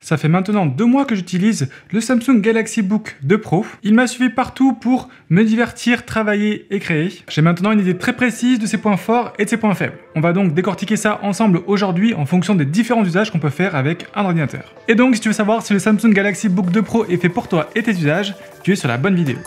Ça fait maintenant 2 mois que j'utilise le Samsung Galaxy Book 2 Pro. Il m'a suivi partout pour me divertir, travailler et créer. J'ai maintenant une idée très précise de ses points forts et de ses points faibles. On va donc décortiquer ça ensemble aujourd'hui en fonction des différents usages qu'on peut faire avec un ordinateur. Et donc si tu veux savoir si le Samsung Galaxy Book 2 Pro est fait pour toi et tes usages, tu es sur la bonne vidéo.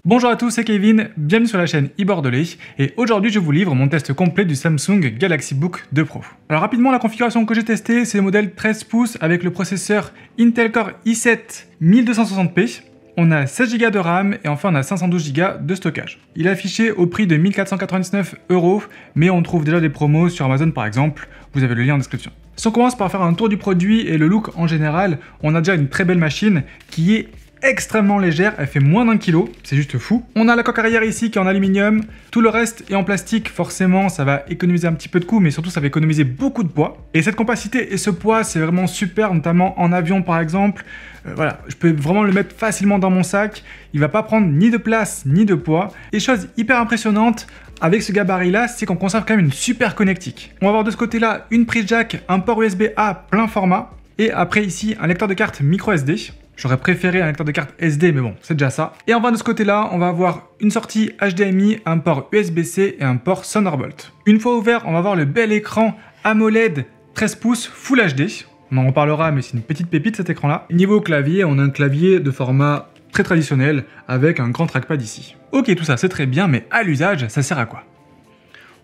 Bonjour à tous, c'est Kevin, bienvenue sur la chaîne iBordelais et aujourd'hui je vous livre mon test complet du Samsung Galaxy Book 2 Pro. Alors rapidement, la configuration que j'ai testée, c'est le modèle 13 pouces avec le processeur Intel Core i7 1260p. On a 16 Go de RAM et enfin on a 512 Go de stockage. Il est affiché au prix de 1499 €, mais on trouve déjà des promos sur Amazon par exemple, vous avez le lien en description. Si on commence par faire un tour du produit et le look en général, on a déjà une très belle machine qui est extrêmement légère, elle fait moins d'1 kg, c'est juste fou. On a la coque arrière ici qui est en aluminium, tout le reste est en plastique, forcément ça va économiser un petit peu de coût, mais surtout ça va économiser beaucoup de poids. Et cette compacité et ce poids, c'est vraiment super, notamment en avion par exemple. Voilà, je peux vraiment le mettre facilement dans mon sac, il va pas prendre ni de place ni de poids. Et chose hyper impressionnante avec ce gabarit-là, c'est qu'on conserve quand même une super connectique. On va avoir de ce côté-là une prise jack, un port USB-A plein format, et après ici un lecteur de carte micro SD. J'aurais préféré un lecteur de carte SD, mais bon, c'est déjà ça. Et enfin de ce côté-là, on va avoir une sortie HDMI, un port USB-C et un port Thunderbolt. Une fois ouvert, on va avoir le bel écran AMOLED 13 pouces Full HD. On en reparlera, mais c'est une petite pépite cet écran-là. Niveau clavier, on a un clavier de format très traditionnel avec un grand trackpad ici. Ok, tout ça c'est très bien, mais à l'usage, ça sert à quoi ?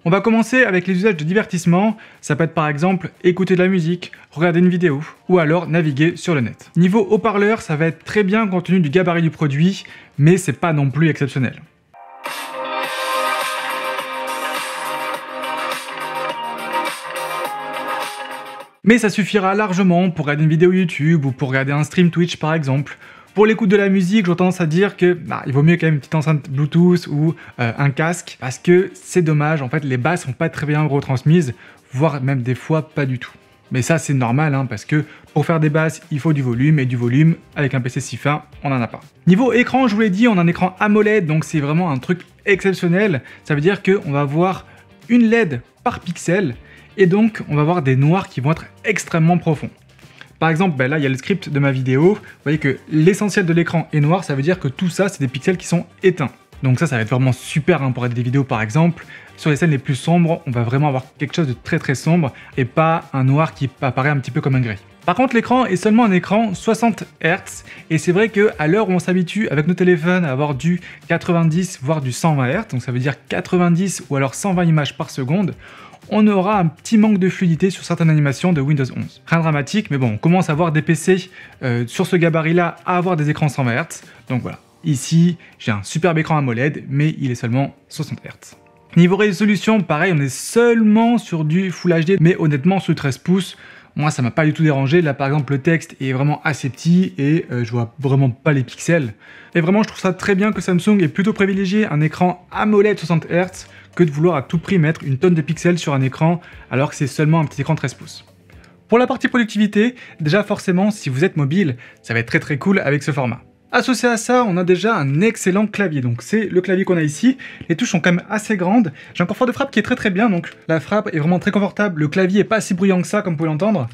On va commencer avec les usages de divertissement, ça peut être par exemple écouter de la musique, regarder une vidéo, ou alors naviguer sur le net. Niveau haut-parleur, ça va être très bien compte tenu du gabarit du produit, mais c'est pas non plus exceptionnel. Mais ça suffira largement pour regarder une vidéo YouTube ou pour regarder un stream Twitch par exemple. Pour l'écoute de la musique, j'ai tendance à dire que il vaut mieux quand même une petite enceinte Bluetooth ou un casque, parce que c'est dommage, en fait les basses sont pas très bien retransmises, voire même des fois pas du tout. Mais ça c'est normal, hein, parce que pour faire des basses, il faut du volume, et du volume, avec un PC si fin, on n'en a pas. Niveau écran, je vous l'ai dit, on a un écran AMOLED, donc c'est vraiment un truc exceptionnel. Ça veut dire qu'on va avoir une LED par pixel, et donc on va avoir des noirs qui vont être extrêmement profonds. Par exemple, là il y a le script de ma vidéo, vous voyez que l'essentiel de l'écran est noir, ça veut dire que tout ça c'est des pixels qui sont éteints. Donc ça va être vraiment super hein, pour être des vidéos par exemple. Sur les scènes les plus sombres, on va vraiment avoir quelque chose de très sombre et pas un noir qui apparaît un petit peu comme un gris. Par contre, l'écran est seulement un écran 60 Hz et c'est vrai qu'à l'heure où on s'habitue avec nos téléphones à avoir du 90 voire du 120 Hz, donc ça veut dire 90 ou alors 120 images par seconde, on aura un petit manque de fluidité sur certaines animations de Windows 11. Rien de dramatique, mais bon, on commence à avoir des PC sur ce gabarit-là à avoir des écrans 120 Hz, donc voilà. Ici, j'ai un superbe écran AMOLED, mais il est seulement 60 Hz. Niveau résolution, pareil, on est seulement sur du Full HD, mais honnêtement, sur 13 pouces, moi ça m'a pas du tout dérangé. Là par exemple, le texte est vraiment assez petit et je vois vraiment pas les pixels. Et vraiment, je trouve ça très bien que Samsung ait plutôt privilégié un écran AMOLED 60 Hz que de vouloir à tout prix mettre une tonne de pixels sur un écran alors que c'est seulement un petit écran 13 pouces. Pour la partie productivité, déjà forcément, si vous êtes mobile, ça va être très cool avec ce format. Associé à ça, on a déjà un excellent clavier, donc c'est le clavier qu'on a ici. Les touches sont quand même assez grandes. J'ai un confort de frappe qui est très bien, donc la frappe est vraiment très confortable. Le clavier est pas si bruyant que ça, comme vous pouvez l'entendre.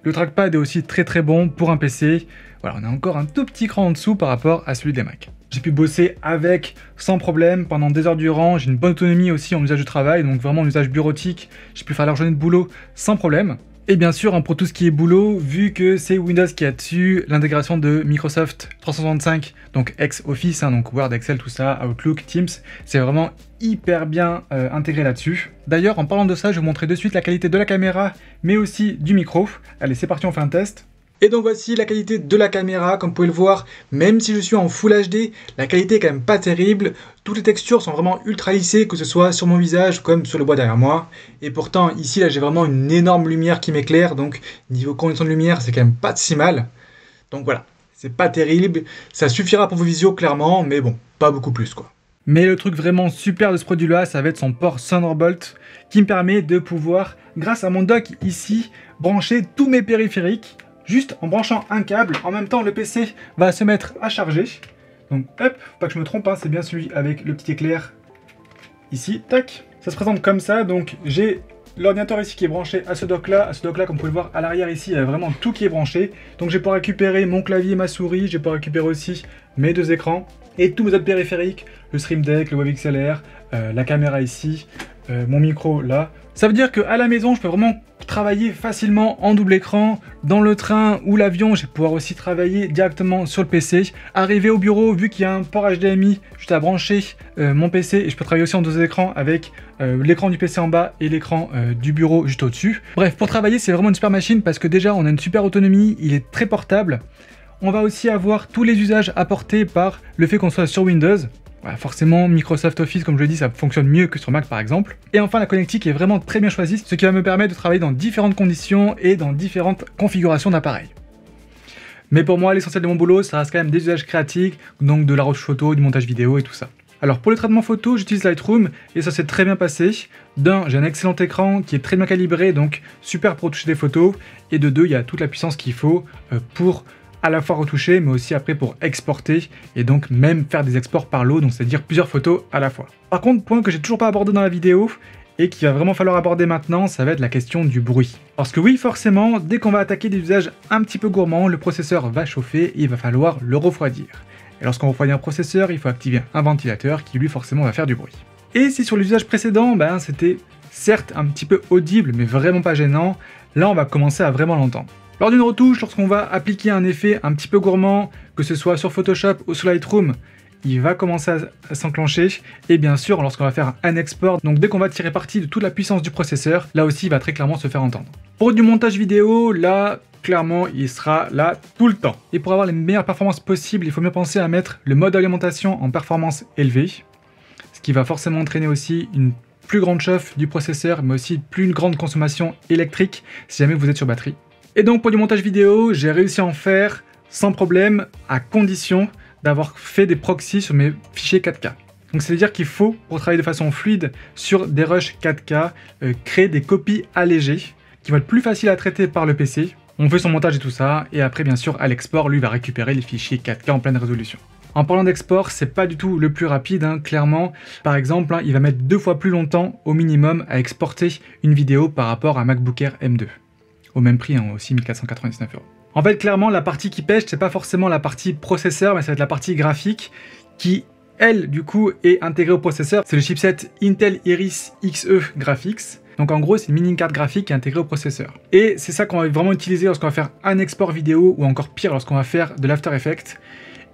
Le trackpad est aussi très bon pour un PC. Voilà, on a encore un tout petit cran en dessous par rapport à celui des Mac. J'ai pu bosser avec sans problème pendant des heures durant. J'ai une bonne autonomie aussi en usage du travail, donc vraiment en usage bureautique. J'ai pu faire la journée de boulot sans problème. Et bien sûr, pour tout ce qui est boulot, vu que c'est Windows qui a dessus, l'intégration de Microsoft 365, donc ex-Office, donc Word, Excel, tout ça, Outlook, Teams, c'est vraiment hyper bien intégré là-dessus. D'ailleurs, en parlant de ça, je vais vous montrer de suite la qualité de la caméra, mais aussi du micro. Allez, c'est parti, on fait un test. Et donc voici la qualité de la caméra, comme vous pouvez le voir, même si je suis en Full HD, la qualité est quand même pas terrible. Toutes les textures sont vraiment ultra lissées, que ce soit sur mon visage comme sur le bois derrière moi. Et pourtant ici là j'ai vraiment une énorme lumière qui m'éclaire, donc niveau conditions de lumière c'est quand même pas si mal. Donc voilà, c'est pas terrible, ça suffira pour vos visios clairement, mais bon, pas beaucoup plus quoi. Mais le truc vraiment super de ce produit là, ça va être son port Thunderbolt, qui me permet de pouvoir, grâce à mon dock ici, brancher tous mes périphériques. Juste en branchant un câble, en même temps le PC va se mettre à charger. Donc hop, pas que je me trompe, hein, c'est bien celui avec le petit éclair ici, tac. Ça se présente comme ça, donc j'ai l'ordinateur ici qui est branché à ce dock-là, comme vous pouvez le voir à l'arrière ici, il y a vraiment tout qui est branché. Donc je vais pouvoir récupérer mon clavier et ma souris, je vais pouvoir récupérer aussi mes deux écrans et tous mes autres périphériques, le Stream Deck, le Wave XLR, la caméra ici, mon micro là. Ça veut dire qu'à la maison, je peux vraiment travailler facilement en double écran. Dans le train ou l'avion, je vais pouvoir aussi travailler directement sur le PC. Arrivé au bureau, vu qu'il y a un port HDMI, juste à brancher mon PC et je peux travailler aussi en deux écrans avec l'écran du PC en bas et l'écran du bureau juste au-dessus. Bref, pour travailler, c'est vraiment une super machine parce que déjà, on a une super autonomie, il est très portable. On va aussi avoir tous les usages apportés par le fait qu'on soit sur Windows. Voilà, forcément, Microsoft Office, comme je l'ai dit, ça fonctionne mieux que sur Mac par exemple. Et enfin, la connectique est vraiment très bien choisie, ce qui va me permettre de travailler dans différentes conditions et dans différentes configurations d'appareils. Mais pour moi, l'essentiel de mon boulot, ça reste quand même des usages créatifs, donc de la retouche photo, du montage vidéo et tout ça. Alors pour le traitement photo, j'utilise Lightroom et ça s'est très bien passé. D'un, j'ai un excellent écran qui est très bien calibré, donc super pour retoucher des photos. Et de deux, il y a toute la puissance qu'il faut pour à la fois retoucher, mais aussi après pour exporter, et donc même faire des exports par lot, donc c'est-à-dire plusieurs photos à la fois. Par contre, point que j'ai toujours pas abordé dans la vidéo, et qu'il va vraiment falloir aborder maintenant, ça va être la question du bruit. Parce que oui, forcément, dès qu'on va attaquer des usages un petit peu gourmands, le processeur va chauffer, et il va falloir le refroidir. Et lorsqu'on refroidit un processeur, il faut activer un ventilateur qui lui forcément va faire du bruit. Et si sur l'usage précédent, c'était certes un petit peu audible, mais vraiment pas gênant, là on va commencer à vraiment l'entendre. Lors d'une retouche, lorsqu'on va appliquer un effet un petit peu gourmand, que ce soit sur Photoshop ou sur Lightroom, il va commencer à s'enclencher. Et bien sûr, lorsqu'on va faire un export, donc dès qu'on va tirer parti de toute la puissance du processeur, là aussi il va très clairement se faire entendre. Pour du montage vidéo, là, clairement, il sera là tout le temps. Et pour avoir les meilleures performances possibles, il faut bien penser à mettre le mode alimentation en performance élevée, ce qui va forcément entraîner aussi une plus grande chauffe du processeur, mais aussi plus une grande consommation électrique si jamais vous êtes sur batterie. Et donc pour du montage vidéo, j'ai réussi à en faire sans problème, à condition d'avoir fait des proxys sur mes fichiers 4K. Donc c'est-à-dire qu'il faut, pour travailler de façon fluide sur des rushs 4K, créer des copies allégées qui vont être plus faciles à traiter par le PC. On fait son montage et tout ça, et après bien sûr à l'export, lui va récupérer les fichiers 4K en pleine résolution. En parlant d'export, c'est pas du tout le plus rapide, clairement. Par exemple, il va mettre 2 fois plus longtemps au minimum à exporter une vidéo par rapport à un MacBook Air M2. Au même prix, aussi 1499 €. En fait, clairement, la partie qui pêche, c'est pas forcément la partie processeur, mais ça va être la partie graphique qui, elle, du coup, est intégrée au processeur. C'est le chipset Intel Iris Xe Graphics. Donc en gros, c'est une mini carte graphique qui est intégrée au processeur. Et c'est ça qu'on va vraiment utiliser lorsqu'on va faire un export vidéo, ou encore pire, lorsqu'on va faire de l'After Effects.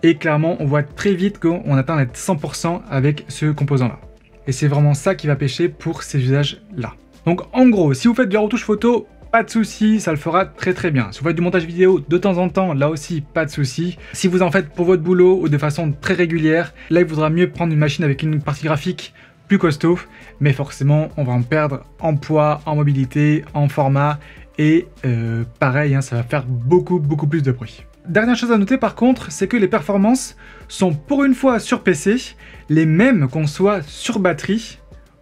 Et clairement, on voit très vite qu'on atteint les 100% avec ce composant-là. Et c'est vraiment ça qui va pêcher pour ces usages-là. Donc en gros, si vous faites de la retouche photo, pas de souci, ça le fera très très bien. Si vous faites du montage vidéo de temps en temps, là aussi, pas de souci. Si vous en faites pour votre boulot ou de façon très régulière, là il vaudra mieux prendre une machine avec une partie graphique plus costaud. Mais forcément, on va en perdre en poids, en mobilité, en format. Et pareil, ça va faire beaucoup plus de bruit. Dernière chose à noter par contre, c'est que les performances sont pour une fois sur PC les mêmes qu'on soit sur batterie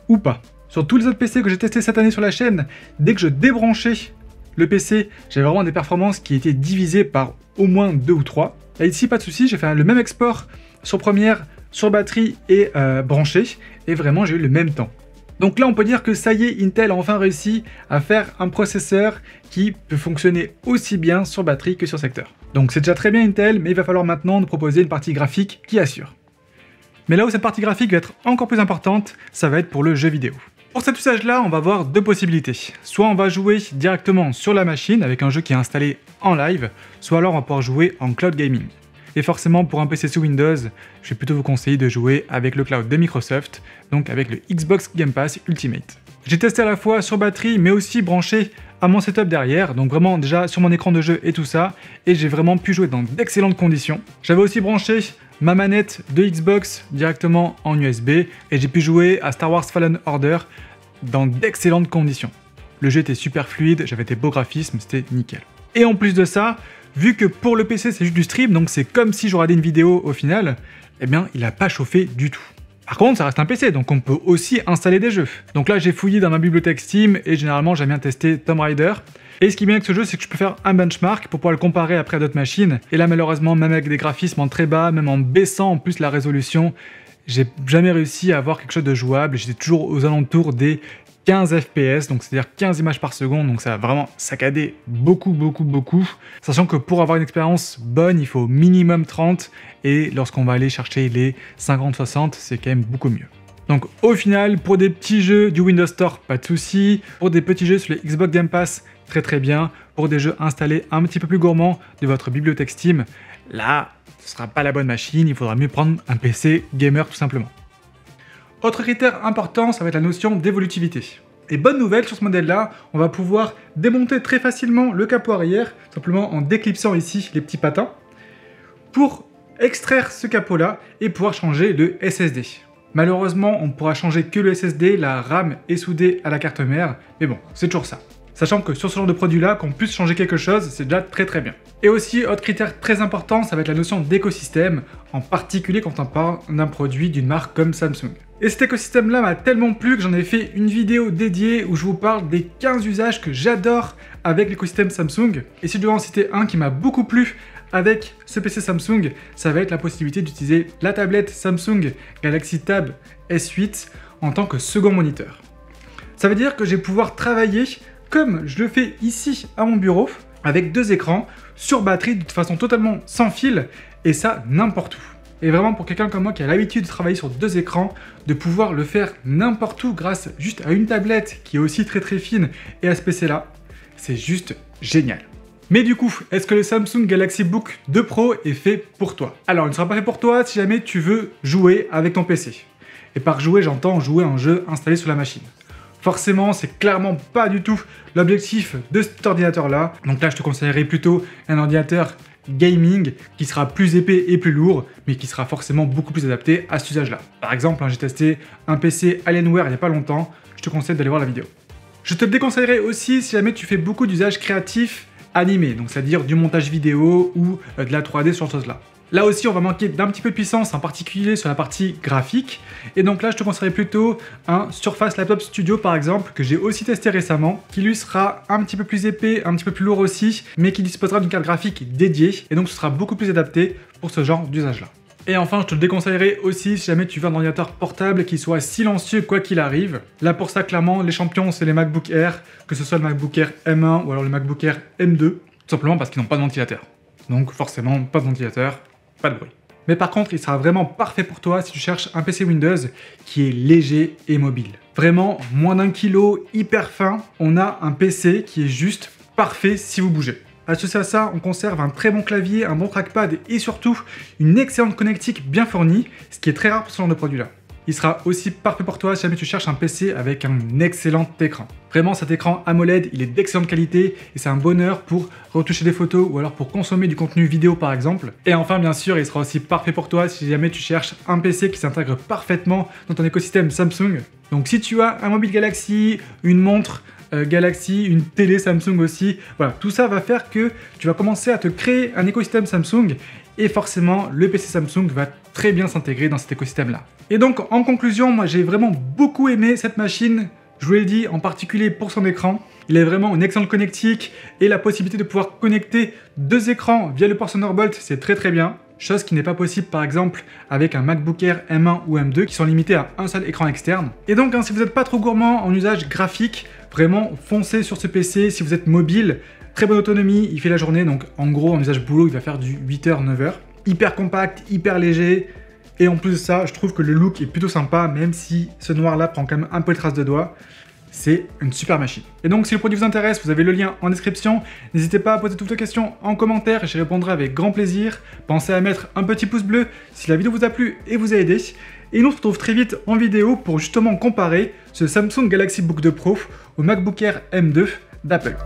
ou pas. Sur tous les autres PC que j'ai testés cette année sur la chaîne, dès que je débranchais le PC, j'avais vraiment des performances qui étaient divisées par au moins 2 ou 3. Et ici, pas de souci, j'ai fait le même export sur Premiere, sur batterie et branché, et vraiment j'ai eu le même temps. Donc là, on peut dire que ça y est, Intel a enfin réussi à faire un processeur qui peut fonctionner aussi bien sur batterie que sur secteur. Donc c'est déjà très bien Intel, mais il va falloir maintenant nous proposer une partie graphique qui assure. Mais là où cette partie graphique va être encore plus importante, ça va être pour le jeu vidéo. Pour cet usage-là, on va avoir deux possibilités. Soit on va jouer directement sur la machine avec un jeu qui est installé en live, soit alors on va pouvoir jouer en cloud gaming. Et forcément, pour un PC sous Windows, je vais plutôt vous conseiller de jouer avec le cloud de Microsoft, donc avec le Xbox Game Pass Ultimate. J'ai testé à la fois sur batterie, mais aussi branché à mon setup derrière, donc vraiment déjà sur mon écran de jeu et tout ça, et j'ai vraiment pu jouer dans d'excellentes conditions. J'avais aussi branché ma manette de Xbox directement en USB, et j'ai pu jouer à Star Wars Fallen Order dans d'excellentes conditions. Le jeu était super fluide, j'avais des beaux graphismes, c'était nickel. Et en plus de ça, vu que pour le PC c'est juste du stream, donc c'est comme si je regardais une vidéo au final, eh bien il n'a pas chauffé du tout. Par contre, ça reste un PC, donc on peut aussi installer des jeux. Donc là, j'ai fouillé dans ma bibliothèque Steam, et généralement, j'aime bien tester Tomb Raider. Et ce qui est bien avec ce jeu, c'est que je peux faire un benchmark pour pouvoir le comparer après à d'autres machines. Et là, malheureusement, même avec des graphismes en très bas, même en baissant en plus la résolution, j'ai jamais réussi à avoir quelque chose de jouable, j'étais toujours aux alentours des 15 FPS, donc c'est-à-dire 15 images par seconde, donc ça a vraiment saccadé beaucoup, sachant que pour avoir une expérience bonne, il faut au minimum 30, et lorsqu'on va aller chercher les 50-60, c'est quand même beaucoup mieux. Donc au final, pour des petits jeux du Windows Store, pas de soucis, pour des petits jeux sur les Xbox Game Pass, très bien, pour des jeux installés un petit peu plus gourmands de votre bibliothèque Steam, là, ce sera pas la bonne machine, il faudra mieux prendre un PC gamer tout simplement. Autre critère important, ça va être la notion d'évolutivité. Et bonne nouvelle, sur ce modèle-là, on va pouvoir démonter très facilement le capot arrière, simplement en déclipsant ici les petits patins, pour extraire ce capot-là et pouvoir changer le SSD. Malheureusement, on ne pourra changer que le SSD, la RAM est soudée à la carte mère, mais bon, c'est toujours ça. Sachant que sur ce genre de produit-là, qu'on puisse changer quelque chose, c'est déjà très bien. Et aussi, autre critère très important, ça va être la notion d'écosystème, en particulier quand on parle d'un produit d'une marque comme Samsung. Et cet écosystème-là m'a tellement plu que j'en ai fait une vidéo dédiée où je vous parle des 15 usages que j'adore avec l'écosystème Samsung. Et si je dois en citer un qui m'a beaucoup plu avec ce PC Samsung, ça va être la possibilité d'utiliser la tablette Samsung Galaxy Tab S8 en tant que second moniteur. Ça veut dire que je vais pouvoir travailler comme je le fais ici à mon bureau, avec deux écrans, sur batterie, de façon totalement sans fil, et ça n'importe où. Et vraiment pour quelqu'un comme moi qui a l'habitude de travailler sur deux écrans, de pouvoir le faire n'importe où grâce juste à une tablette qui est aussi très fine et à ce PC là, c'est juste génial. Mais du coup, est-ce que le Samsung Galaxy Book 2 Pro est fait pour toi? Alors il ne sera pas fait pour toi si jamais tu veux jouer avec ton PC. Et par jouer, j'entends jouer à un jeu installé sur la machine. Forcément, c'est clairement pas du tout l'objectif de cet ordinateur-là. Donc là, je te conseillerais plutôt un ordinateur gaming qui sera plus épais et plus lourd, mais qui sera forcément beaucoup plus adapté à cet usage-là. Par exemple, j'ai testé un PC Alienware il n'y a pas longtemps, je te conseille d'aller voir la vidéo. Je te le déconseillerais aussi si jamais tu fais beaucoup d'usages créatifs animés, donc c'est-à-dire du montage vidéo ou de la 3D sur ce chose-là. Là aussi, on va manquer d'un petit peu de puissance, en particulier sur la partie graphique. Et donc là, je te conseillerais plutôt un Surface Laptop Studio, par exemple, que j'ai aussi testé récemment, qui lui sera un petit peu plus épais, un petit peu plus lourd aussi, mais qui disposera d'une carte graphique dédiée. Et donc, ce sera beaucoup plus adapté pour ce genre d'usage-là. Et enfin, je te le déconseillerais aussi si jamais tu veux un ordinateur portable qui soit silencieux quoi qu'il arrive. Là, pour ça, clairement, les champions, c'est les MacBook Air, que ce soit le MacBook Air M1 ou alors le MacBook Air M2, tout simplement parce qu'ils n'ont pas de ventilateur. Donc, forcément, pas de ventilateur. Pas de bruit. Mais par contre, il sera vraiment parfait pour toi si tu cherches un PC Windows qui est léger et mobile. Vraiment, moins d'1 kg, hyper fin, on a un PC qui est juste parfait si vous bougez. Associé à ça, on conserve un très bon clavier, un bon trackpad et surtout une excellente connectique bien fournie, ce qui est très rare pour ce genre de produit-là. Il sera aussi parfait pour toi si jamais tu cherches un PC avec un excellent écran. Vraiment, cet écran AMOLED, il est d'excellente qualité et c'est un bonheur pour retoucher des photos ou alors pour consommer du contenu vidéo par exemple. Et enfin, bien sûr, il sera aussi parfait pour toi si jamais tu cherches un PC qui s'intègre parfaitement dans ton écosystème Samsung. Donc si tu as un mobile Galaxy, une montre Galaxy, une télé Samsung aussi, voilà, tout ça va faire que tu vas commencer à te créer un écosystème Samsung et forcément le PC Samsung va très bien s'intégrer dans cet écosystème là. Et donc en conclusion, moi j'ai vraiment beaucoup aimé cette machine, je vous l'ai dit, en particulier pour son écran. Il a vraiment une excellente connectique et la possibilité de pouvoir connecter deux écrans via le port Thunderbolt, c'est très bien. Chose qui n'est pas possible par exemple avec un MacBook Air M1 ou M2 qui sont limités à un seul écran externe. Et donc si vous n'êtes pas trop gourmand en usage graphique, vraiment foncez sur ce PC. Si vous êtes mobile, très bonne autonomie, il fait la journée, donc en gros en usage boulot il va faire du 8h, 9h. Hyper compact, hyper léger, et en plus de ça je trouve que le look est plutôt sympa, même si ce noir là prend quand même un peu de traces de doigts. C'est une super machine. Et donc si le produit vous intéresse, vous avez le lien en description. N'hésitez pas à poser toutes vos questions en commentaire, j'y répondrai avec grand plaisir. Pensez à mettre un petit pouce bleu si la vidéo vous a plu et vous a aidé. Et nous on se retrouve très vite en vidéo pour justement comparer ce Samsung Galaxy Book 2 Pro au MacBook Air M2 d'Apple.